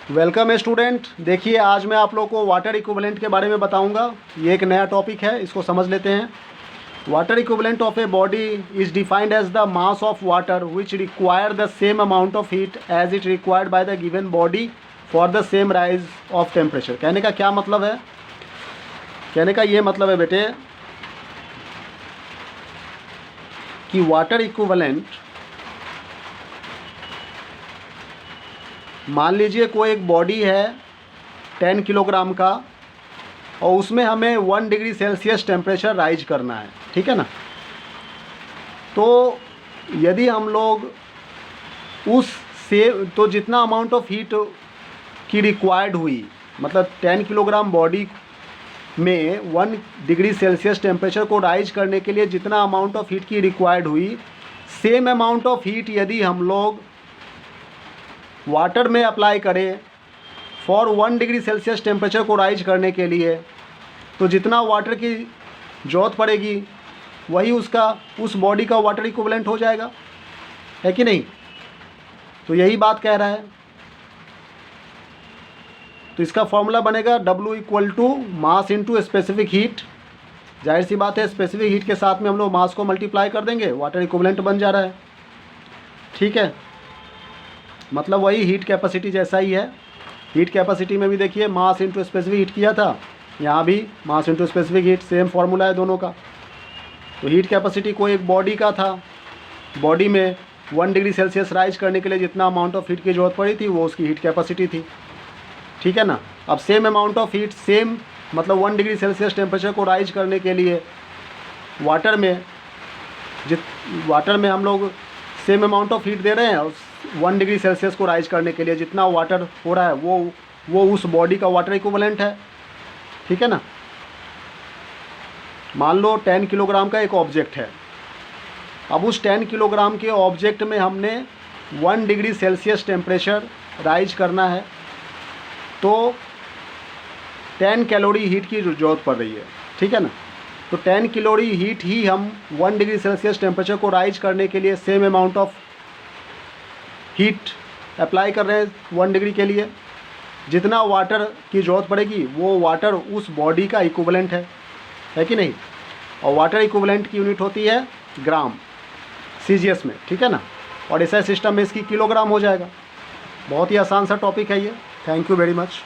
Welcome student. देखिए आज मैं आप लोग को वाटर इक्विवेलेंट के बारे में बताऊंगा। ये एक नया टॉपिक है, इसको समझ लेते हैं। Water equivalent of a body is defined as the mass of water which require the same amount of heat as it required by the given body for the same rise of temperature. कहने का क्या मतलब है? कहने का ये मतलब है बेटे कि वाटर इक्विवेलेंट, मान लीजिए कोई एक बॉडी है 10 किलोग्राम का और उसमें हमें 1 डिग्री सेल्सियस टेम्परेचर राइज करना है, ठीक है ना। तो यदि हम लोग तो जितना अमाउंट ऑफ हीट की रिक्वायर्ड हुई, मतलब 10 किलोग्राम बॉडी में 1 डिग्री सेल्सियस टेम्परेचर को राइज करने के लिए जितना अमाउंट ऑफ हीट की रिक्वायर्ड हुई, सेम अमाउंट ऑफ हीट यदि हम लोग वाटर में अप्लाई करें फॉर 1 डिग्री सेल्सियस टेम्परेचर को राइज करने के लिए, तो जितना वाटर की ज़रूरत पड़ेगी वही उस बॉडी का वाटर इक्विवेलेंट हो जाएगा, है कि नहीं। तो यही बात कह रहा है। तो इसका फॉर्मूला बनेगा W = mass into specific heat. जाहिर सी बात है, स्पेसिफिक हीट के साथ में हम लोग मास को मल्टीप्लाई कर देंगे, वाटर इक्विवेलेंट बन जा रहा है, ठीक है। मतलब वही हीट कैपेसिटी जैसा ही है। हीट कैपेसिटी में भी देखिए मास इंटू स्पेसिफिक हीट किया था, यहाँ भी mass into specific heat, same formula है दोनों का। तो हीट कैपेसिटी को एक बॉडी का था, बॉडी में 1 डिग्री सेल्सियस राइज करने के लिए जितना अमाउंट ऑफ हीट की ज़रूरत पड़ी थी वो उसकी हीट कैपेसिटी थी, ठीक है ना। अब same amount of heat, same मतलब 1 डिग्री सेल्सियस टेम्परेचर को राइज करने के लिए वाटर में हम लोग सेम अमाउंट ऑफ हीट दे रहे हैं और 1 डिग्री सेल्सियस को राइज करने के लिए जितना वाटर हो रहा है वो उस बॉडी का वाटर इक्विवेलेंट है, ठीक है ना। मान लो 10 किलोग्राम का एक ऑब्जेक्ट है। अब उस 10 किलोग्राम के ऑब्जेक्ट में हमने 1 डिग्री सेल्सियस टेम्परेचर राइज करना है, तो 10 कैलोरी हीट की ज़रूरत पड़ रही है, ठीक है ना। तो 10 कैलोरी हीट ही हम 1 डिग्री सेल्सियस टेम्परेचर को राइज करने के लिए same amount of heat apply कर रहे हैं 1 डिग्री के लिए। जितना वाटर की ज़रूरत पड़ेगी वो वाटर उस बॉडी का इक्विवेलेंट है कि नहीं। और वाटर इक्विवेलेंट की यूनिट होती है ग्राम CGS में, ठीक है ना। और ऐसा सिस्टम में इसकी किलोग्राम हो जाएगा। बहुत ही आसान सा टॉपिक है ये। Thank you very much.